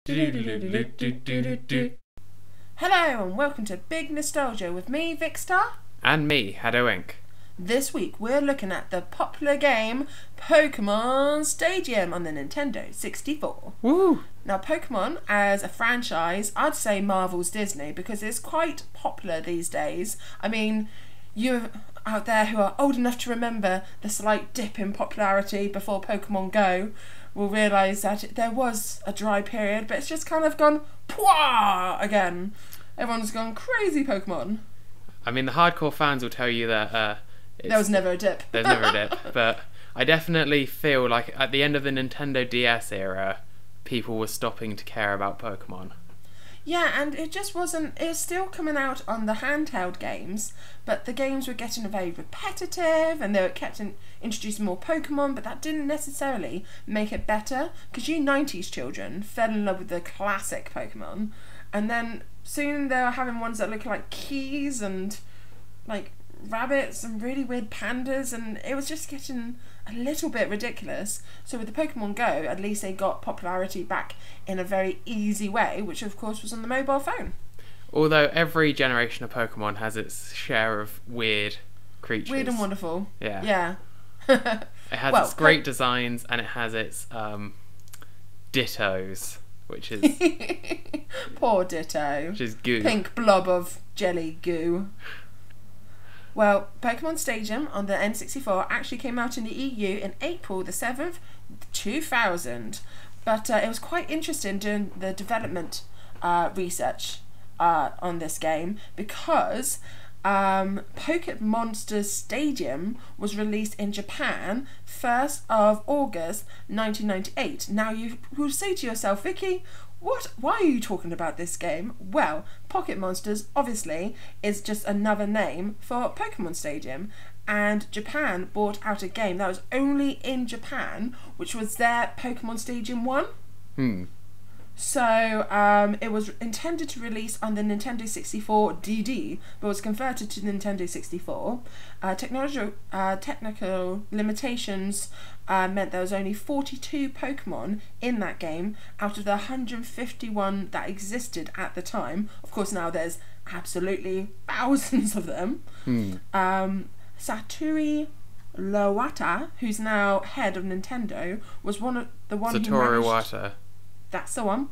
Hello and welcome to Big Nostalgia with me, Vicstar. And me, haddowinc. This week we're looking at the popular game Pokemon Stadium on the Nintendo 64. Woo! Now Pokemon as a franchise, I'd say Marvel's Disney because it's quite popular these days. I mean, you out there who are old enough to remember the slight dip in popularity before Pokemon Go will realise that there was a dry period, but it's just kind of gone pwah again. Everyone's gone crazy Pokemon. I mean, the hardcore fans will tell you that there was never a dip. There's never a dip, but I definitely feel like at the end of the Nintendo DS era, people were stopping to care about Pokemon. Yeah, and it just wasn't. It was still coming out on the handheld games, but the games were getting very repetitive, and they were introducing more Pokemon. But that didn't necessarily make it better, because you '90s children fell in love with the classic Pokemon, and then soon they were having ones that look like keys and like rabbits and really weird pandas, and it was just getting a little bit ridiculous. So with the Pokemon Go, at least they got popularity back in a very easy way, which of course was on the mobile phone. Although every generation of Pokemon has its share of weird creatures. Weird and wonderful. Yeah. It has its great designs, and it has its dittos, which is poor Ditto. Which is goo. Pink blob of jelly goo. Well, Pokemon Stadium on the N64 actually came out in the EU in April the 7th, 2000. But it was quite interesting doing the development research on this game, because Pokemon Stadium was released in Japan 1st of August 1998. Now you will say to yourself, Vicky, why are you talking about this game? Well, Pocket Monsters, obviously, is just another name for Pokemon Stadium, and Japan brought out a game that was only in Japan, which was their Pokemon Stadium 1. So it was intended to release on the Nintendo 64 DD, but was converted to the Nintendo 64. Technical limitations meant there was only 42 Pokemon in that game out of the 151 that existed at the time. Of course, now there's absolutely thousands of them. Satoru Iwata, who's now head of Nintendo, was Satoru Iwata. That's the one.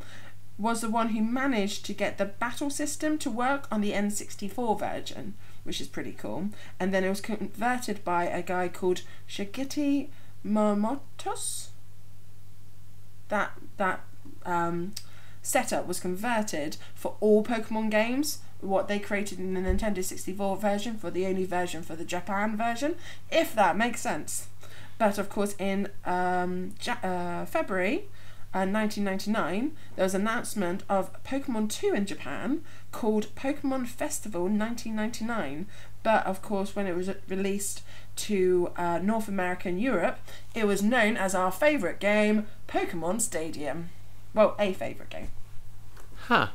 Was the one who managed to get the battle system to work on the N64 version, which is pretty cool. And then it was converted by a guy called Shigeru Miyamoto. That setup was converted for all Pokemon games, what they created in the Nintendo 64 version, for the only version for the Japan version, if that makes sense. But of course in February 1999, there was an announcement of Pokemon 2 in Japan called Pokemon Festival 1999. But of course, when it was released to North America and Europe, it was known as our favourite game, Pokemon Stadium. Well, a favourite game. Huh.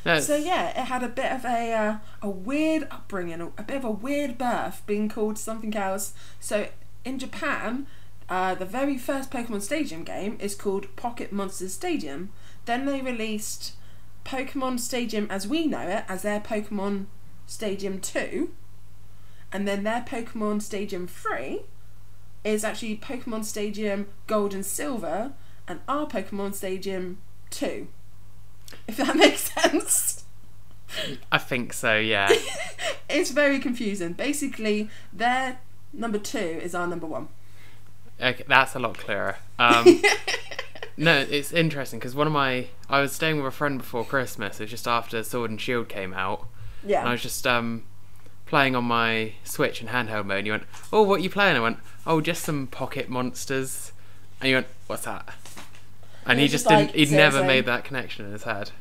So yeah, it had a bit of a weird upbringing, a bit of a weird birth, being called something else. So in Japan, the very first Pokemon Stadium game is called Pocket Monsters Stadium. Then they released Pokemon Stadium as we know it as their Pokemon Stadium 2. And then their Pokemon Stadium 3 is actually Pokemon Stadium Gold and Silver, and our Pokemon Stadium 2. If that makes sense. I think so, yeah. It's very confusing. Basically, their number 2 is our number 1. Okay, that's a lot clearer. No, it's interesting because I was staying with a friend before Christmas. It was just after Sword and Shield came out. Yeah. And I was just playing on my Switch in handheld mode. And you went, "Oh, what are you playing?" I went, "Oh, just some Pocket Monsters." And you went, "What's that?" And he just didn't. He'd never made that connection in his head.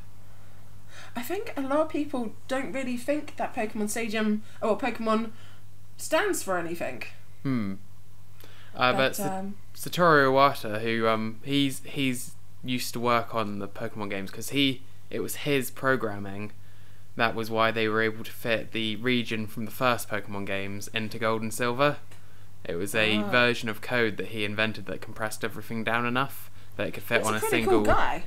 I think a lot of people don't really think that Pokemon Stadium or Pokemon stands for anything. But Satoru Iwata, who he's used to work on the Pokemon games because it was his programming. That was why they were able to fit the region from the first Pokemon games into Gold and Silver. It was a version of code that he invented that compressed everything down enough that it could fit on a single. Cool guy.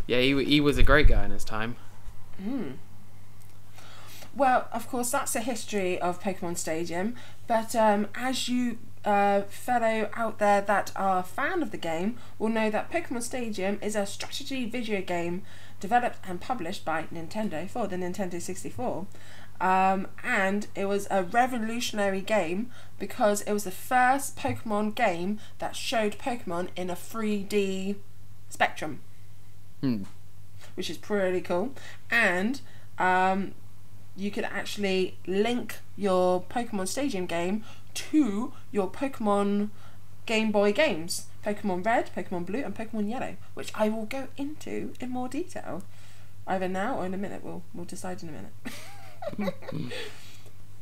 Yeah, he was a great guy in his time. Well, of course, that's the history of Pokemon Stadium. But as you fellow out there that are a fan of the game will know that Pokemon Stadium is a strategy video game developed and published by Nintendo for the Nintendo 64. And it was a revolutionary game because it was the first Pokemon game that showed Pokemon in a 3D spectrum, which is pretty cool. And you could actually link your Pokemon Stadium game to your Pokemon Game Boy games, Pokemon Red, Pokemon Blue and Pokemon Yellow, which I will go into in more detail either now or in a minute. We'll decide in a minute.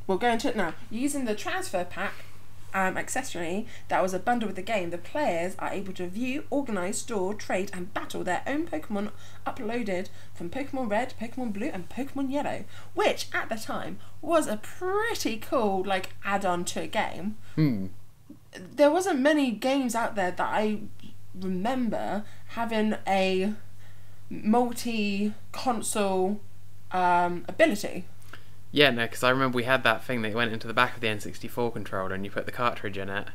We'll go into it now. Using the transfer pack accessory that was a bundle with the game, the players are able to view, organise, store, trade and battle their own Pokemon uploaded from Pokemon Red, Pokemon Blue and Pokemon Yellow, which at the time was a pretty cool add-on to a game. There wasn't many games out there that I remember having a multi-console ability. Yeah, no, because I remember we had that thing that went into the back of the N64 controller and you put the cartridge in it,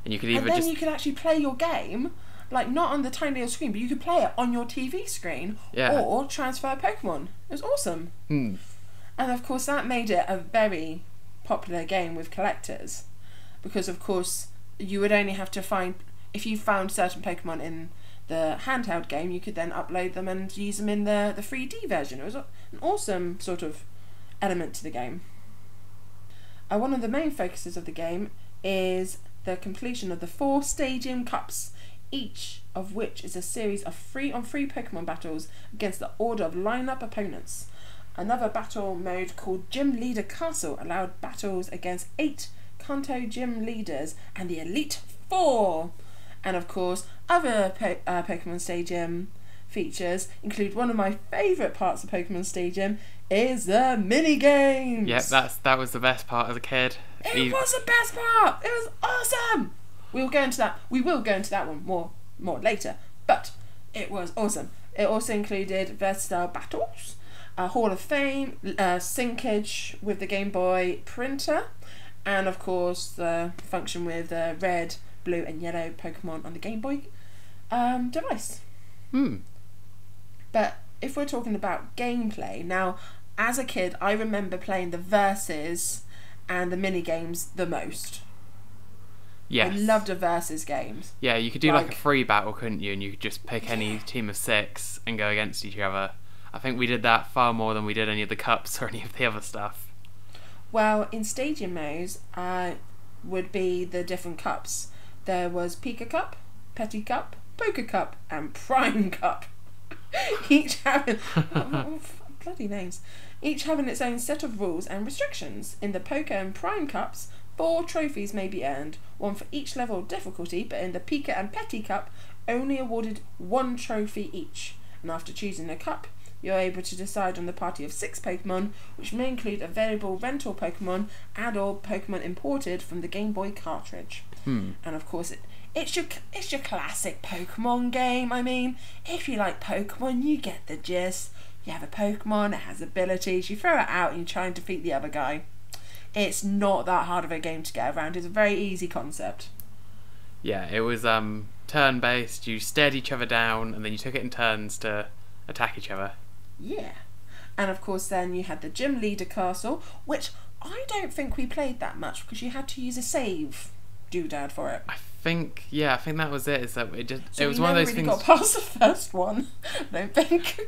and you could either you could actually play your game, not on the tiny little screen, but you could play it on your TV screen, or transfer Pokemon. It was awesome. And of course that made it a very popular game with collectors, because of course you would only have to find, if you found certain Pokemon in the handheld game, you could then upload them and use them in the 3D version. It was an awesome sort of element to the game. One of the main focuses of the game is the completion of the 4 Stadium Cups, each of which is a series of 3-on-3 Pokemon battles against the order of line-up opponents. Another battle mode called Gym Leader Castle allowed battles against 8 Kanto Gym Leaders and the Elite Four. And of course, other Pokemon Stadium features include one of my favourite parts of Pokemon Stadium is the mini games. Yep, that was the best part as a kid. It was the best part. It was awesome. We will go into that one more later. But it was awesome. It also included versatile battles, a Hall of Fame, syncage with the Game Boy printer, and of course the function with red, blue and yellow Pokemon on the Game Boy device. But if we're talking about gameplay, now as a kid I remember playing the versus and the mini games the most. Yes. I loved the versus games. Yeah, you could do a free battle, couldn't you? And you could just pick any team of 6 and go against each other. I think we did that far more than we did any of the cups or any of the other stuff. Well, in Stadium modes would be the different cups. There was Pika Cup, Petty Cup, Poker Cup and Prime Cup. Each having bloody names. Each having its own set of rules and restrictions. In the Poker and Prime Cups, 4 trophies may be earned, 1 for each level of difficulty, but in the Pika and Petty Cup, only awarded 1 trophy each. And after choosing a cup, you're able to decide on the party of 6 Pokemon, which may include available rental Pokemon and/or Pokemon imported from the Game Boy cartridge. And of course, it's your classic Pokemon game. I mean, if you like Pokemon, you get the gist. You have a Pokemon, it has abilities, you throw it out and you try and defeat the other guy. It's not that hard of a game to get around. It's a very easy concept. Yeah, it was turn-based. You stared each other down and then you took it in turns to attack each other. Yeah. And of course then you had the Gym Leader Castle, which I don't think we played that much because you had to use a save doodad for it. I think that was it. Is that it was one of those things. Got past the first one, I don't think.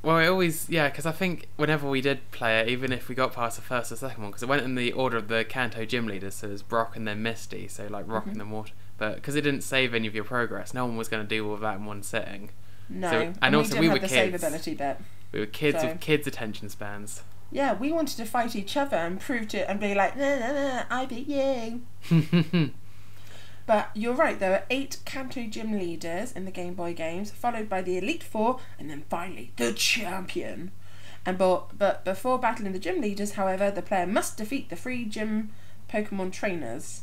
Well, it always, because I think whenever we did play it, even if we got past the first or second one, because it went in the order of the Kanto gym leaders, so there's Brock and then Misty, so Rock and then Water. But because it didn't save any of your progress, no one was going to deal with that in one sitting. No, so, and also we were the kids. Save ability bit. We were kids with kids' attention spans. Yeah, we wanted to fight each other and prove to and be like, nah, I beat you. But you're right, there are 8 Kanto gym leaders in the Game Boy games, followed by the Elite Four, and then finally the champion. But before battling the gym leaders, however, the player must defeat the 3 gym Pokemon trainers,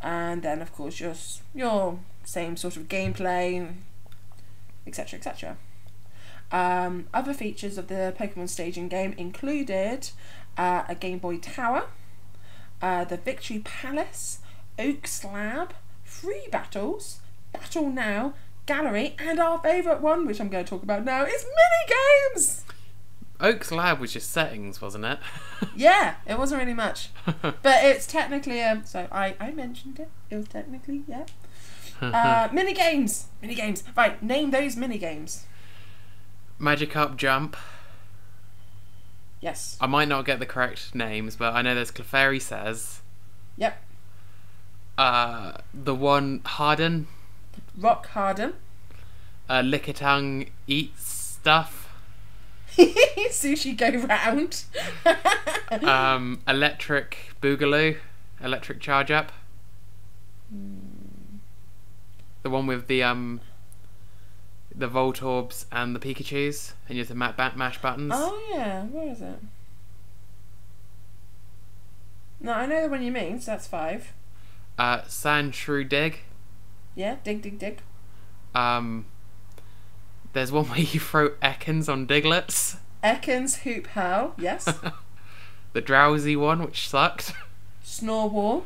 and then of course your same sort of gameplay, etc., etc. Other features of the Pokemon staging game included a Game Boy Tower, the Victory Palace, Oak Slab, free battles, Battle Now, Gallery, and our favourite one, which I'm going to talk about now, is mini games. Oak's Lab was just settings, wasn't it? Yeah, it wasn't really much, but it's technically so I mentioned it. It was technically mini games. Right, name those mini games. Magikarp Jump. Yes. I might not get the correct names, but I know there's Clefairy Says. Yep. The one Harden. Rock Harden. Lickitung Eats Stuff. Sushi Go Round. Electric Boogaloo. Electric Charge Up. The one with the Voltorbs and the Pikachus, and you have to mash buttons. Oh yeah, where is it? No, I know the one you mean, so that's 5. Sand Shrew Dig. Yeah, dig. There's one where you throw Ekans on Diglets. Ekans Hoop Hurl, yes. The Drowsy one, which sucked. Snowball.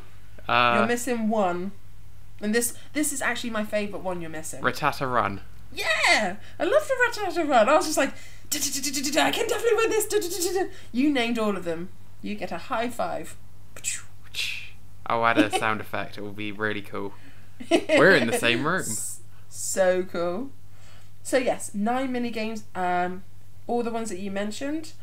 You're missing one. And this is actually my favourite one you're missing. Rattata Run. Yeah! I love the Rattata Run. I was just like, I can definitely win this. You named all of them. You get a high 5. I'll add a sound effect. It will be really cool. We're in the same room. So cool. So yes, 9 mini games. All the ones that you mentioned.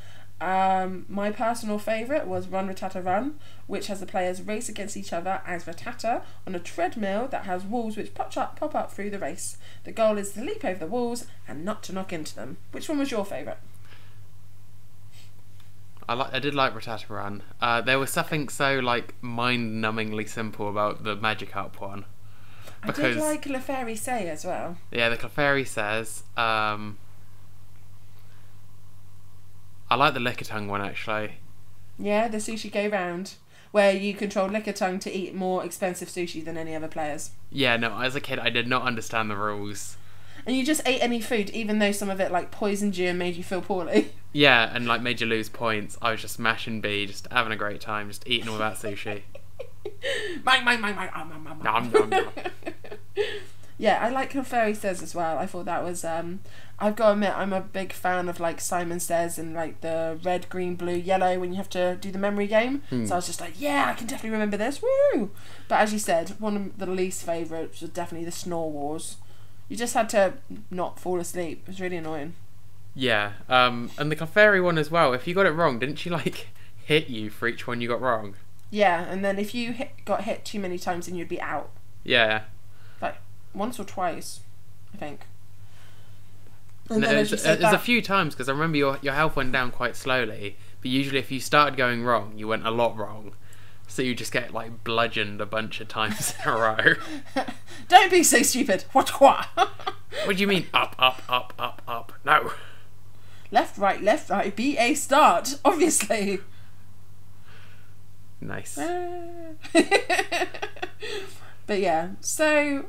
My personal favourite was Run Rattata Run, which has the players race against each other as Rattata on a treadmill that has walls which pop up through the race. The goal is to leap over the walls and not to knock into them. Which one was your favourite? I did like Rattata Run. There was something so mind-numbingly simple about the Magikarp one. I did like Clefairy Say as well. Yeah, the Clefairy Says. I like the Lickitung one actually. Yeah, the Sushi Go Round, where you control Lickitung to eat more expensive sushi than any other players. Yeah, no, as a kid I did not understand the rules. And you just ate any food, even though some of it poisoned you and made you feel poorly. Yeah, and made you lose points. I was just mashing B, just having a great time, just eating all that sushi. Mine. Nom, nom, nom. Yeah, I like Clefairy Says as well. I thought that was I've got to admit, I'm a big fan of Simon Says and the red, green, blue, yellow when you have to do the memory game. So I was just yeah, I can definitely remember this. Woo! But as you said, one of the least favourites was definitely the Snore Wars. You just had to not fall asleep. It was really annoying. Yeah, and the Clefairy one as well. If you got it wrong, didn't she hit you for each one you got wrong? Yeah, and then if you got hit too many times, then you'd be out. Yeah. Once or twice, I think. And no, there's a few times, because I remember your health went down quite slowly, but usually if you started going wrong, you went a lot wrong. So you just get bludgeoned a bunch of times in a row. Don't be so stupid. What? What do you mean up, up, up, up, up? No. Left, right, be a start, obviously. Nice. But yeah, so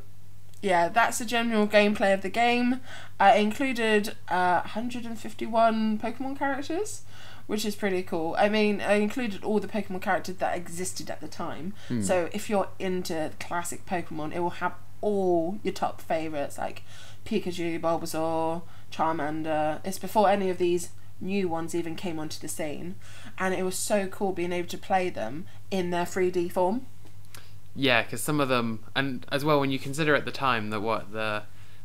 yeah, that's the general gameplay of the game. It included 151 Pokemon characters, which is pretty cool. I mean, I included all the Pokemon characters that existed at the time. So if you're into classic Pokemon, it will have all your top favourites like Pikachu, Bulbasaur, Charmander. It's before any of these new ones even came onto the scene, and it was so cool being able to play them in their 3D form. Yeah, because some of them, and as well when you consider at the time that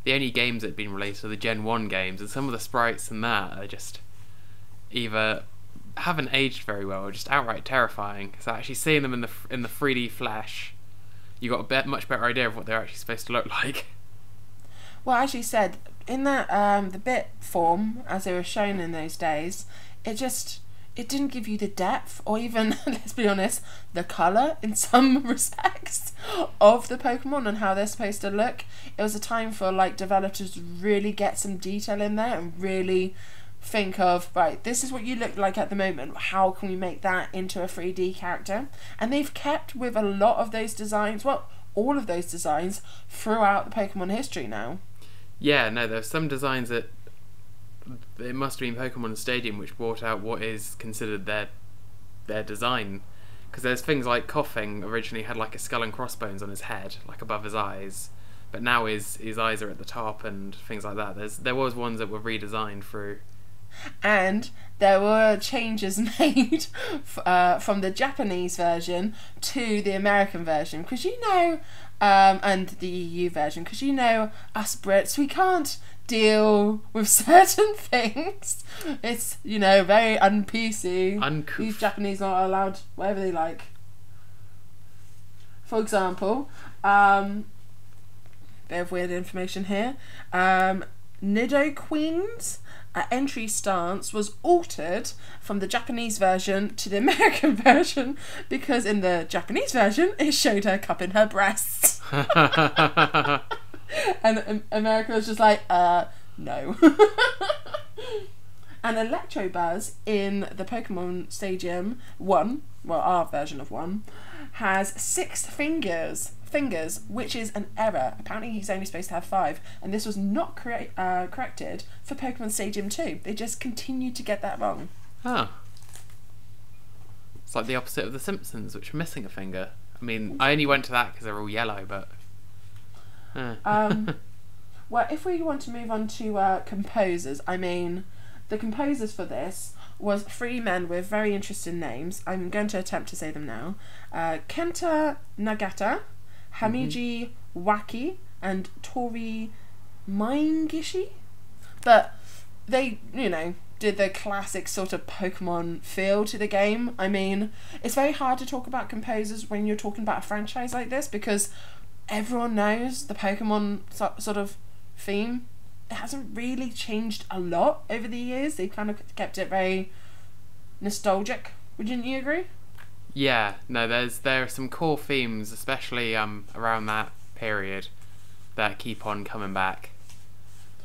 the only games that had been released are the Gen 1 games, and some of the sprites in that are just either haven't aged very well or just outright terrifying. So actually seeing them in the 3D flesh, you got a much better idea of what they're actually supposed to look like. Well, as you said, in that the bit form, as they were shown in those days, it didn't give you the depth or even, let's be honest, the colour in some respects of the Pokemon and how they're supposed to look. It was a time for developers to really get some detail in there and really think of, right, this is what you look like at the moment, how can we make that into a 3D character? And they've kept with a lot of those designs, well, all of those designs throughout the Pokemon history now. Yeah, no, there's some designs that it must have been Pokemon Stadium which brought out what is considered their design. Because there's things like Coughing originally had like a skull and crossbones on his head, like above his eyes, but now his eyes are at the top and things like that. There was ones that were redesigned through. And there were changes made from the Japanese version to the American version, because and the EU version, because us Brits, we can't deal with certain things. It's very un-PC. Uncouth. These Japanese are not allowed whatever they like. For example, bit of weird information here. Nidoqueen's entry stance was altered from the Japanese version to the American version, because in the Japanese version it showed her cupping her breasts. And America was just like, no. And Electabuzz in the Pokemon Stadium 1, well, our version of 1, has 6 fingers, which is an error. Apparently he's only supposed to have 5, and this was not corrected for Pokemon Stadium 2. They just continued to get that wrong. Oh. It's like the opposite of The Simpsons, which are missing a finger. I mean, I only went to that because they're all yellow, but... Well, if we want to move on to composers, I mean, the composers for this was 3 men with very interesting names. I'm going to attempt to say them now. Kenta Nagata, Hamiji Waki, and Tori Maingishi. But they, did the classic sort of Pokemon feel to the game. I mean, it's very hard to talk about composers when you're talking about a franchise like this, because everyone knows the Pokemon sort of theme. It hasn't really changed a lot over the years. They've kind of kept it very nostalgic. Wouldn't you agree? Yeah, no, there are some core themes, especially around that period, that keep on coming back.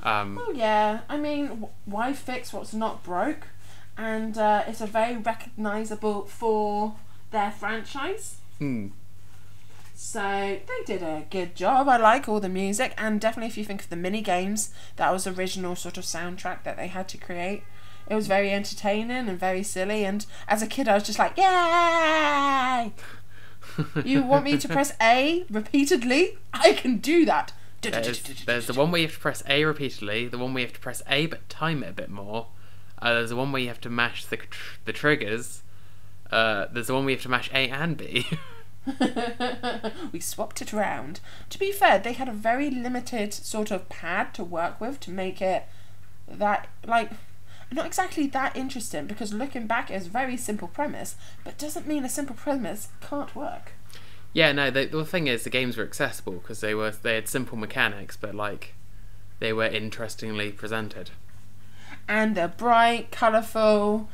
Well, yeah. I mean, why fix what's not broke? And it's a very recognisable for their franchise. So they did a good job. I like all the music, and definitely if you think of the mini games, that was the original sort of soundtrack that they had to create. It was very entertaining and very silly, and as a kid I was just like, yay! You want me to press A repeatedly? I can do that. There's the one where you have to press A repeatedly, the one where you have to press A but time it a bit more. There's the one where you have to mash the triggers. There's the one where you have to mash A and B. We swapped it around. To be fair, they had a very limited sort of pad to work with to make it that, like, not exactly that interesting, because looking back it's a very simple premise, but doesn't mean a simple premise can't work. Yeah, no, the thing is, the games were accessible because they had simple mechanics, but like they were interestingly presented. And they're bright, colourful,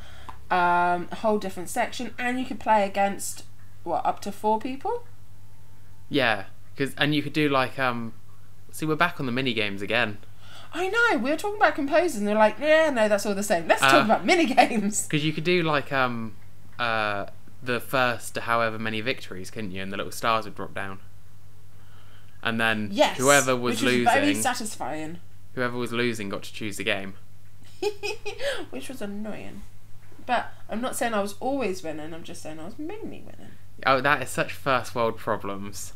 a whole different section, and you could play against up to 4 people? Yeah, and you could do like see, we're back on the mini games again. I know, we were talking about composers and they're like, yeah, no, that's all the same. Let's talk about mini games. Because you could do like the first to however many victories, couldn't you? And the little stars would drop down. And then whoever was losing, very satisfying. Whoever was losing got to choose the game. Which was annoying. But I'm not saying I was always winning, I'm just saying I was mainly winning. Oh, that is such first world problems.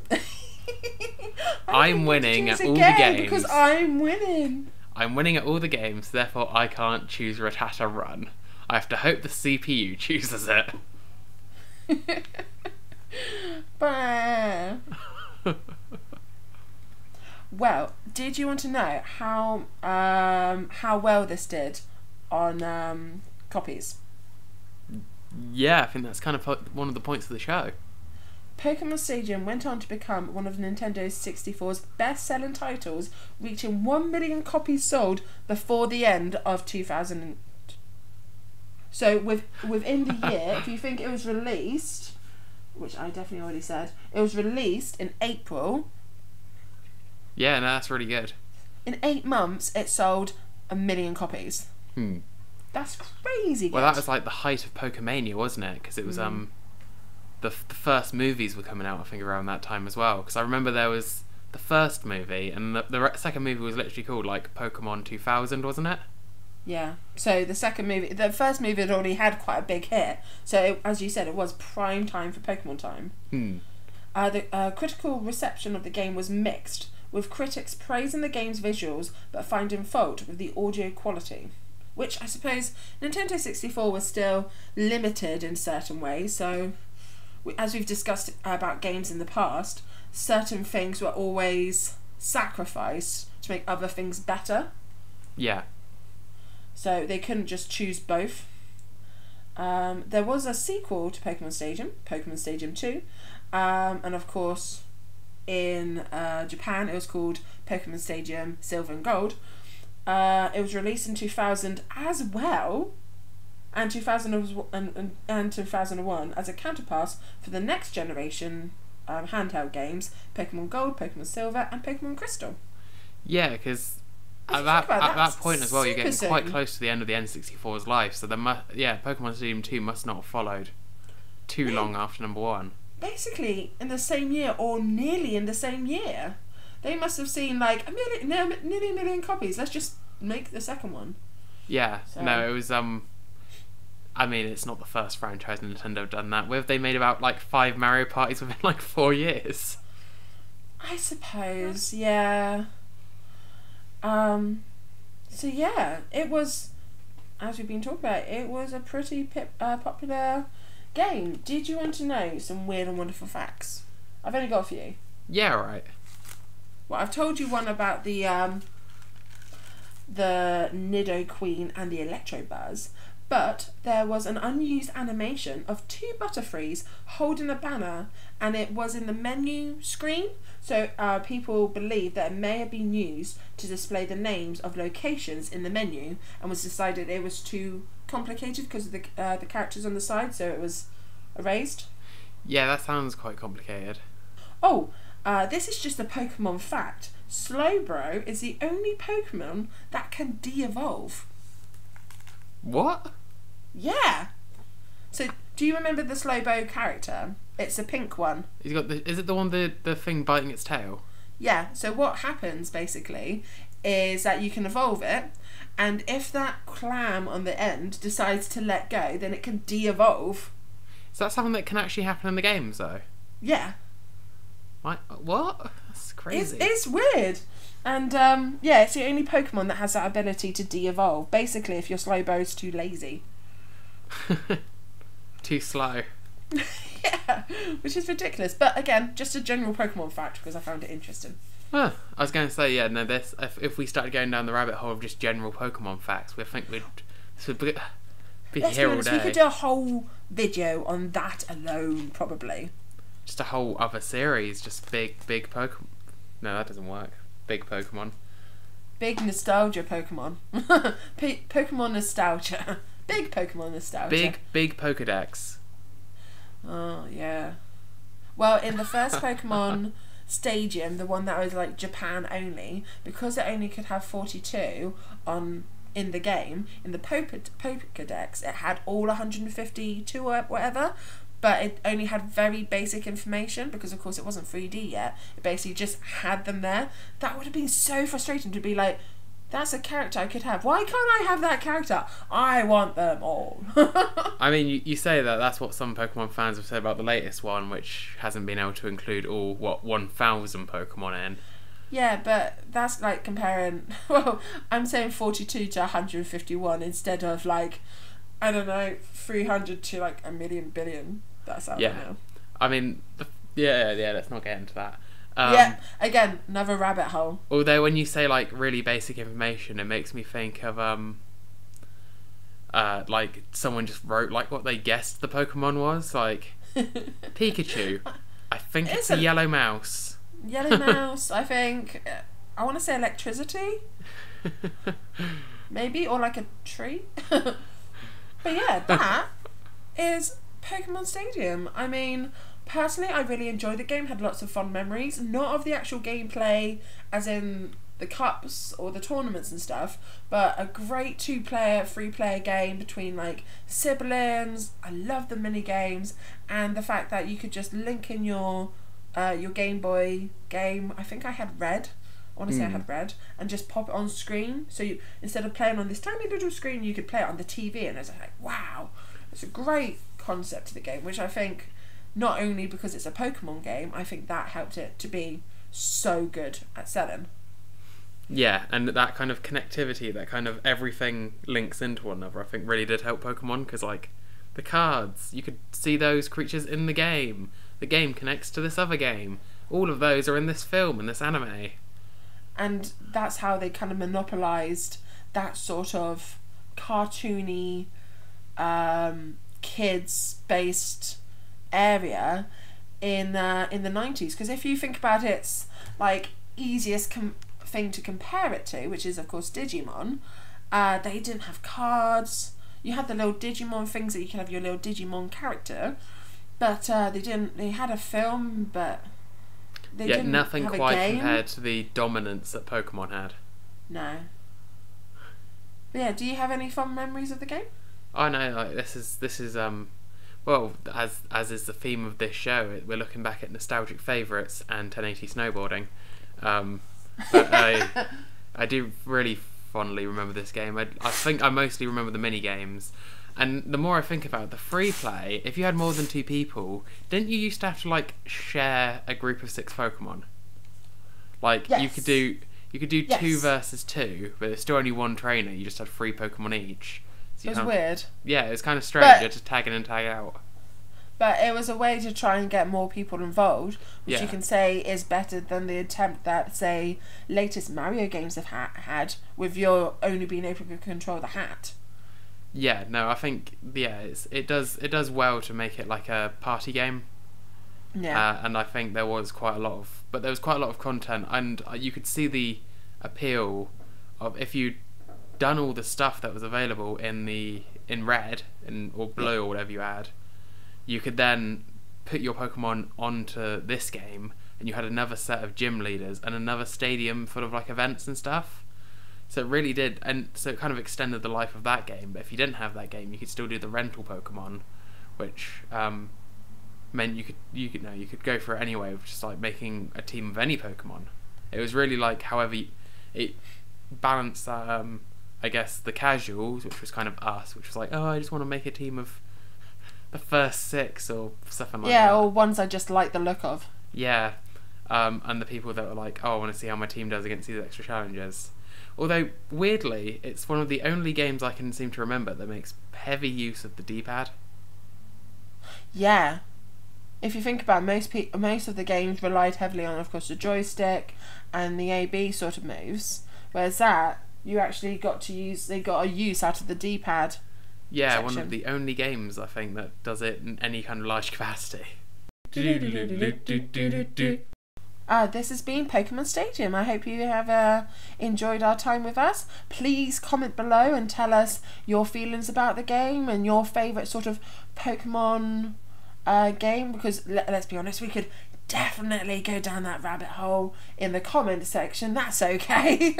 I'm winning at all the games. Because I'm winning. I'm winning at all the games, therefore I can't choose Rattata Run. I have to hope the CPU chooses it. Well, did you want to know how well this did on copies? Yeah, I think that's kind of one of the points of the show. Pokemon Stadium went on to become one of Nintendo 64's best-selling titles, reaching 1 million copies sold before the end of 2000. So within the year, if you think it was released, which I definitely already said, it was released in April. Yeah, no, that's really good. In 8 months, it sold 1 million copies. That's crazy good. Well, that was like the height of Pokemania, wasn't it? Because it was the first movies were coming out, I think, around that time as well. Because I remember there was the first movie, and the second movie was literally called like Pokemon 2000, wasn't it? Yeah. So the first movie had already had quite a big hit. So as you said, it was prime time for Pokemon time. The critical reception of the game was mixed, with critics praising the game's visuals but finding fault with the audio quality. Which I suppose Nintendo 64 was still limited in certain ways. So, as we've discussed about games in the past, certain things were always sacrificed to make other things better. Yeah. So they couldn't just choose both. There was a sequel to Pokemon Stadium 2. And of course, in Japan, it was called Pokemon Stadium Silver and Gold. It was released in 2000 as well, and 2001 as a counterpart for the next generation handheld games, Pokemon Gold, Pokemon Silver, and Pokemon Crystal. Yeah, because at that point as well, you're getting quite close to the end of the N64's life, so Pokemon Stadium 2 must not have followed too long after number 1. Basically, in the same year, or nearly in the same year. They must have seen like nearly a million copies. Let's just make the second one. Yeah, so. No, it was I mean, it's not the first franchise Nintendo have done that with. They made about like 5 Mario parties within like 4 years. I suppose, yeah. So yeah, it was, as we've been talking about, it was a pretty popular game. Did you want to know some weird and wonderful facts? I've only got a few. Yeah, right. Well, I've told you one about the Nidoqueen and the Electrobuzz, but there was an unused animation of 2 Butterfrees holding a banner, and it was in the menu screen. So people believe that it may have been used to display the names of locations in the menu, and was decided it was too complicated because of the characters on the side, so it was erased. Yeah, that sounds quite complicated. Oh, this is just a Pokemon fact. Slowbro is the only Pokemon that can de-evolve. What? Yeah. So, do you remember the Slowbro character? It's a pink one. He's got is it the one the thing biting its tail? Yeah. So what happens basically is that you can evolve it, and if that clam on the end decides to let go, then it can de-evolve. Is that something that can actually happen in the games though? Yeah. What? That's crazy. It's weird. And it's the only Pokemon that has that ability to de-evolve. Basically, if your Slowbro's too lazy. Too slow. Yeah, which is ridiculous. But again, just a general Pokemon fact because I found it interesting. I was going to say, if we started going down the rabbit hole of just general Pokemon facts, we think we'd be here all day. We could do a whole video on that alone, probably. Just a whole other series, just big Pokemon. No, that doesn't work. Big Pokemon. Big nostalgia Pokemon. Pokemon nostalgia. Big Pokemon nostalgia. Big Pokedex. Oh, yeah. Well, in the first Pokemon Stadium, the one that was like Japan only, because it only could have 42 in the game, in the Pokedex, it had all 152 or whatever, but it only had very basic information because, of course, it wasn't 3D yet. It basically just had them there. That would have been so frustrating to be like, that's a character I could have. Why can't I have that character? I want them all. I mean, you say that. That's what some Pokemon fans have said about the latest one, which hasn't been able to include all, 1,000 Pokemon in. Yeah, but that's like comparing... Well, I'm saying 42 to 151 instead of like, I don't know, 300 to like a million billion. That's out there now. I mean, let's not get into that. Again, another rabbit hole. Although when you say like really basic information, it makes me think of like someone just wrote like what they guessed the Pokemon was, like Pikachu. I think it's a yellow mouse. Yellow mouse, I think. I want to say electricity. Maybe, or like a tree. But yeah, that is Pokemon Stadium. I mean, personally, I really enjoyed the game, had lots of fun memories. Not of the actual gameplay, as in the cups or the tournaments and stuff, but a great 2-player, 3-player game between like siblings. I love the mini games and the fact that you could just link in your Game Boy game. I think I had Red. I want to say I had red, and just pop it on screen. So you, instead of playing on this tiny little screen, you could play it on the TV, and I was like, wow, it's a great concept to the game, which I think not only because it's a Pokemon game, I think that helped it to be so good at selling. Yeah, and that kind of connectivity, that kind of everything links into one another, I think really did help Pokemon, because like the cards, you could see those creatures in the game. The game connects to this other game. All of those are in this film, in this anime. And that's how they kind of monopolised that sort of cartoony, kids-based area in the 90s. Because if you think about it, it's like easiest thing to compare it to, which is of course Digimon. They didn't have cards. You had the little Digimon things that you can have your little Digimon character, but they had a film, but they didn't nothing have quite a game. compared to the dominance that Pokemon had. No. But yeah, do you have any fond memories of the game? Oh no, like this is well, as is the theme of this show, we're looking back at nostalgic favourites and 1080 snowboarding. But I do really fondly remember this game. I think I mostly remember the mini games. And the more I think about it, the free play, if you had more than 2 people, didn't you used to have to like share a group of 6 Pokemon? Like yes. you could do Yes. 2 versus 2, but there's still only one trainer. You just had 3 Pokemon each. So It was weird. Yeah, it was kind of strange. But- You had to tag in and tag out. But it was a way to try and get more people involved, which Yeah. you can say is better than the attempt that, say, latest Mario games have had, with you only being able to control the hat. Yeah, no, I think it does well to make it like a party game. Yeah. And I think there was quite a lot of content, and you could see the appeal of if you'd done all the stuff that was available in red or blue or whatever you had. You could then put your Pokemon onto this game, and you had another set of gym leaders and another stadium full of like events and stuff. So it really did, and so it kind of extended the life of that game. But if you didn't have that game, you could still do the rental Pokemon, which meant you could go for it anyway, of just like making a team of any Pokemon. It was really like however it balanced that. I guess the casuals, which was kind of us, which was like, oh, I just want to make a team of the first 6 or something like that. Yeah, or ones I just like the look of. Yeah, and the people that were like, oh, I want to see how my team does against these extra challenges. Although, weirdly, it's one of the only games I can seem to remember that makes heavy use of the D-pad. Yeah. If you think about it, most of the games relied heavily on, of course, the joystick and the A/B sort of moves, whereas that, you actually got a use out of the D-pad. Yeah, section. one of the only games, I think, that does it in any kind of large capacity. This has been Pokemon Stadium. I hope you have enjoyed our time with us. Please comment below and tell us your feelings about the game and your favourite sort of Pokemon game, because let's be honest, we could definitely go down that rabbit hole in the comment section. That's okay.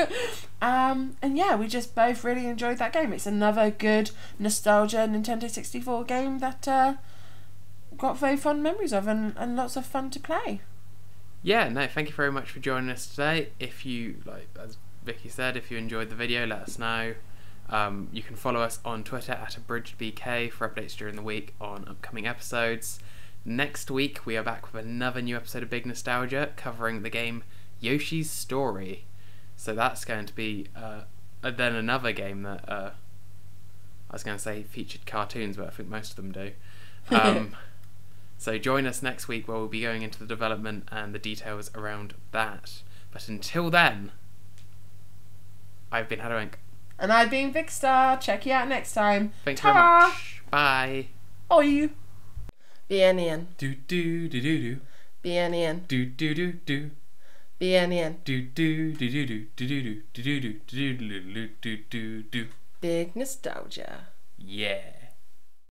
And yeah, we just both really enjoyed that game. It's another good nostalgia Nintendo 64 game that got very fond memories of and lots of fun to play. Yeah, no, thank you very much for joining us today. If you, like as Vicky said, if you enjoyed the video, let us know. You can follow us on Twitter at abridgedbk for updates during the week on upcoming episodes. Next week we are back with another new episode of Big Nostalgia covering the game Yoshi's Story. So that's going to be then another game that I was going to say featured cartoons, but I think most of them do. So join us next week where we'll be going into the development and the details around that. But until then, I've been haddowinc. And I've been Vicstar. Check you out next time. Thanks very much. Bye. Oi. Bien. Do do do do do. Bien. Do do do do. Bien. Do do do do do do do do do do do do do do do. Big nostalgia. Yeah.